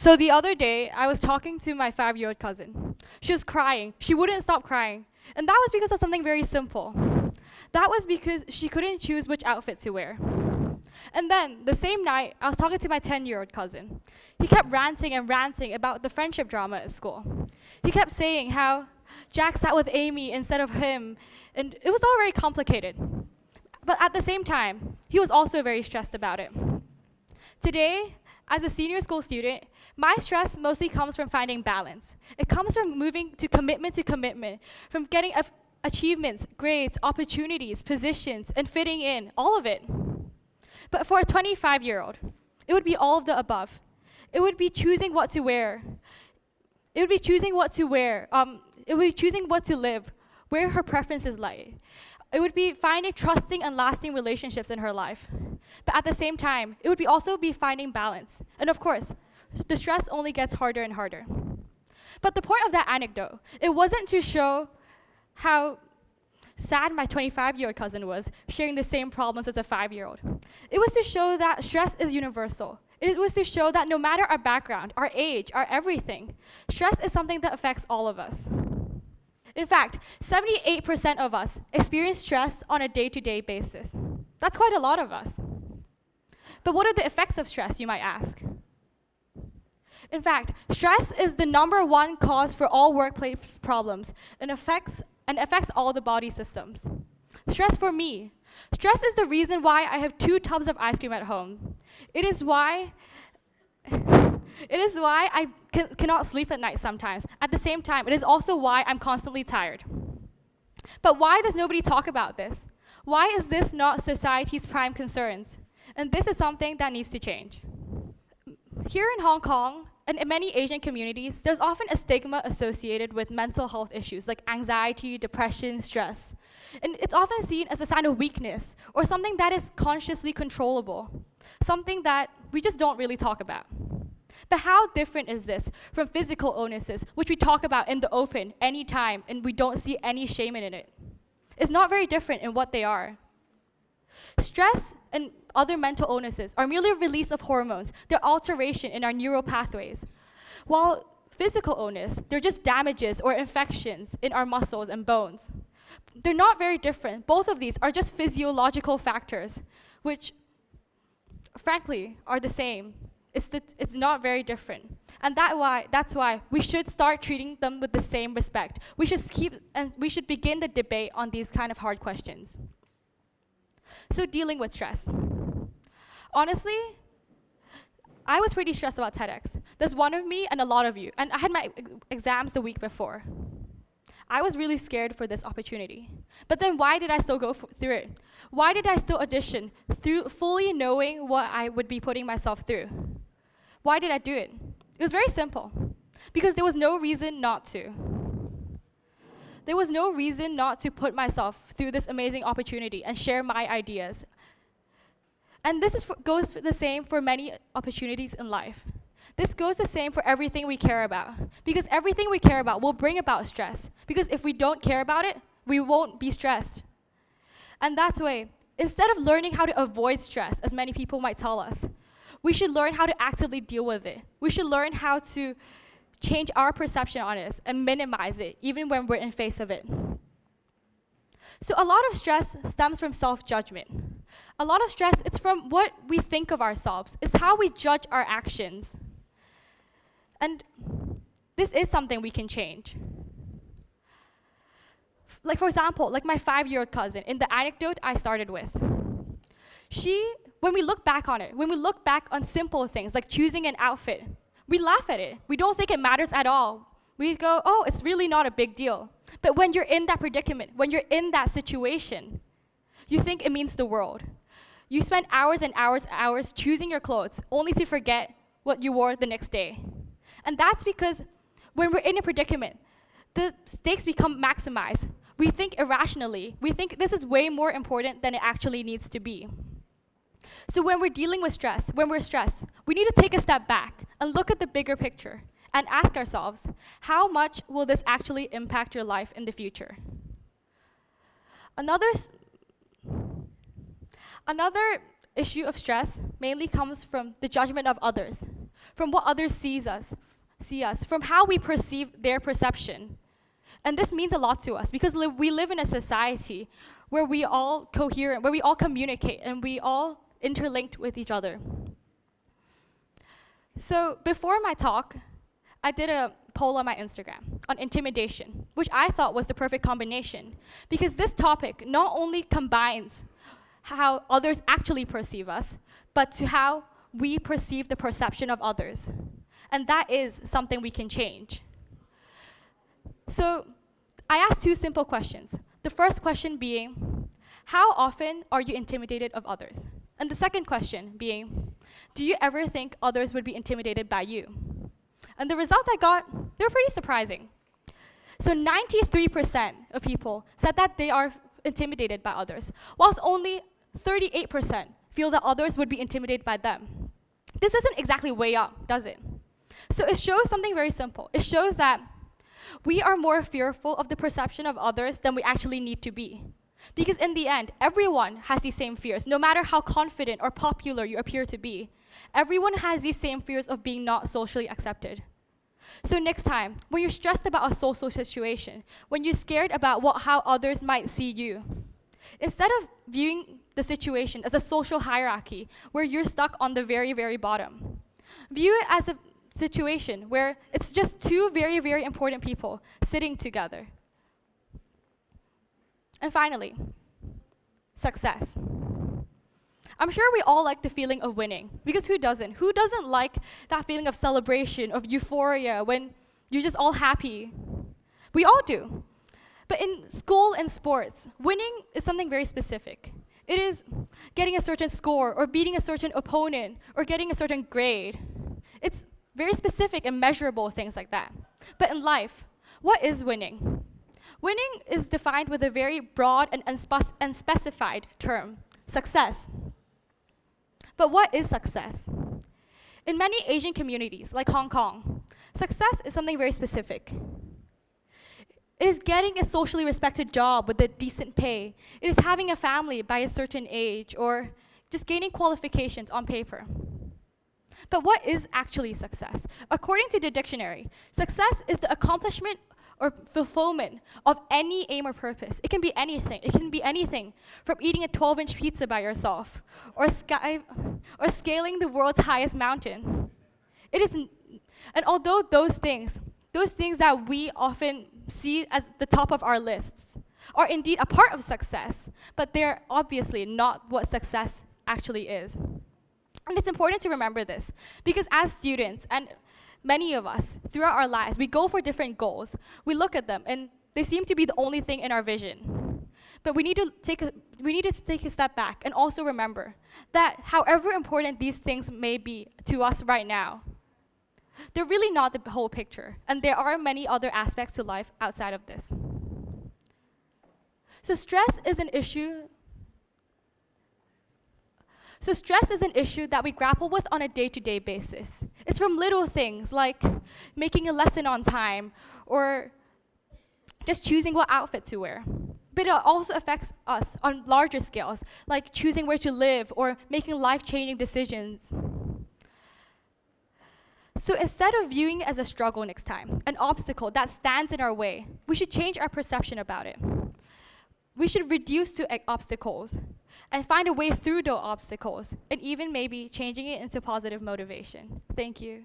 So the other day, I was talking to my 5-year-old cousin. She was crying. She wouldn't stop crying. And that was because of something very simple. That was because she couldn't choose which outfit to wear. And then, the same night, I was talking to my 10-year-old cousin. He kept ranting and ranting about the friendship drama at school. He kept saying how Jack sat with Amy instead of him, and it was all very complicated. But at the same time, he was also very stressed about it. Today, as a senior school student, my stress mostly comes from finding balance. It comes from moving to commitment, from getting achievements, grades, opportunities, positions, and fitting in, all of it. But for a 25-year-old, it would be all of the above. It would be choosing what to wear. It would be choosing what to wear. It would be choosing what to live, where her preferences lie. It would be finding trusting and lasting relationships in her life. But at the same time, it would be also be finding balance. And of course, the stress only gets harder and harder. But the point of that anecdote, it wasn't to show how sad my 25-year-old cousin was, sharing the same problems as a 5-year-old. It was to show that stress is universal. It was to show that no matter our background, our age, our everything, stress is something that affects all of us. In fact, 78% of us experience stress on a day-to-day basis. That's quite a lot of us. But what are the effects of stress, you might ask? In fact, stress is the #1 cause for all workplace problems and affects all the body systems. Stress for me. Stress is the reason why I have 2 tubs of ice cream at home. It is why I cannot sleep at night sometimes. At the same time, it is also why I'm constantly tired. But why does nobody talk about this? Why is this not society's prime concerns? And this is something that needs to change. Here in Hong Kong, and in many Asian communities, there's often a stigma associated with mental health issues like anxiety, depression, stress. And it's often seen as a sign of weakness or something that is consciously controllable, something that we just don't really talk about. But how different is this from physical illnesses, which we talk about in the open anytime and we don't see any shame in it? It's not very different in what they are. Stress and other mental illnesses are merely a release of hormones. They're alteration in our neural pathways. While physical illness, they're just damages or infections in our muscles and bones. They're not very different. Both of these are just physiological factors, which frankly are the same. It's not very different. And that's why we should start treating them with the same respect. We should begin the debate on these kind of hard questions. So dealing with stress. Honestly, I was pretty stressed about TEDx. There's one of me and a lot of you. And I had my exams the week before. I was really scared for this opportunity. But then why did I still go through it? Why did I still audition through fully knowing what I would be putting myself through? Why did I do it? It was very simple. Because there was no reason not to. There was no reason not to put myself through this amazing opportunity and share my ideas. And this goes the same for many opportunities in life. This goes the same for everything we care about. Because everything we care about will bring about stress. Because if we don't care about it, we won't be stressed. And that's why, instead of learning how to avoid stress, as many people might tell us, we should learn how to actively deal with it. We should learn how to change our perception on it and minimize it, even when we're in face of it. So a lot of stress stems from self-judgment. A lot of stress, it's from what we think of ourselves. It's how we judge our actions. And this is something we can change. Like for example, like my 5-year-old cousin in the anecdote I started with. When we look back on it, when we look back on simple things like choosing an outfit, we laugh at it. We don't think it matters at all. We go, oh, it's really not a big deal. But when you're in that predicament, when you're in that situation, you think it means the world. You spend hours and hours and hours choosing your clothes only to forget what you wore the next day. And that's because when we're in a predicament, the stakes become maximized. We think irrationally. We think this is way more important than it actually needs to be. So when we're dealing with stress, when we're stressed, we need to take a step back and look at the bigger picture and ask ourselves, how much will this actually impact your life in the future? Another issue of stress mainly comes from the judgment of others. from what others see us, from how we perceive their perception. And this means a lot to us because we live in a society where we all coherent, where we all communicate, and we all interlinked with each other. So before my talk, I did a poll on my Instagram on intimidation, which I thought was the perfect combination because this topic not only combines how others actually perceive us, but to how we perceive the perception of others. And that is something we can change. So I asked two simple questions. The first question being, how often are you intimidated of others? And the second question being, do you ever think others would be intimidated by you? And the results I got, they were pretty surprising. So 93% of people said that they are intimidated by others, whilst only 38% feel that others would be intimidated by them. This isn't exactly way up, does it? So it shows something very simple. It shows that we are more fearful of the perception of others than we actually need to be. Because in the end, everyone has these same fears, no matter how confident or popular you appear to be. Everyone has these same fears of being not socially accepted. So next time, when you're stressed about a social situation, when you're scared about how others might see you, instead of viewing the situation as a social hierarchy where you're stuck on the very, very bottom, view it as a situation where it's just two very, very important people sitting together. And finally, success. I'm sure we all like the feeling of winning, because who doesn't? Who doesn't like that feeling of celebration, of euphoria, when you're just all happy? We all do. But in school and sports, winning is something very specific. It is getting a certain score, or beating a certain opponent, or getting a certain grade. It's very specific and measurable things like that. But in life, what is winning? Winning is defined with a very broad and unspecified term, success. But what is success? In many Asian communities, like Hong Kong, success is something very specific. It is getting a socially respected job with a decent pay. It is having a family by a certain age, or just gaining qualifications on paper. But what is actually success? According to the dictionary, success is the accomplishment or fulfillment of any aim or purpose. It can be anything. It can be anything from eating a 12-inch pizza by yourself, or scaling the world's highest mountain. And although those things that we often see as the top of our lists, are indeed a part of success, but they're obviously not what success actually is. And it's important to remember this, because as students, and many of us throughout our lives, we go for different goals. We look at them, and they seem to be the only thing in our vision. But we need to take a step back and also remember that however important these things may be to us right now, they're really not the whole picture, and there are many other aspects to life outside of this. So stress is an issue that we grapple with on a day-to-day basis. It's from little things like making a lesson on time, or just choosing what outfit to wear. But it also affects us on larger scales, like choosing where to live or making life-changing decisions. So instead of viewing it as a struggle next time, an obstacle that stands in our way, we should change our perception about it. We should reduce to obstacles and find a way through those obstacles, and even maybe changing it into positive motivation. Thank you.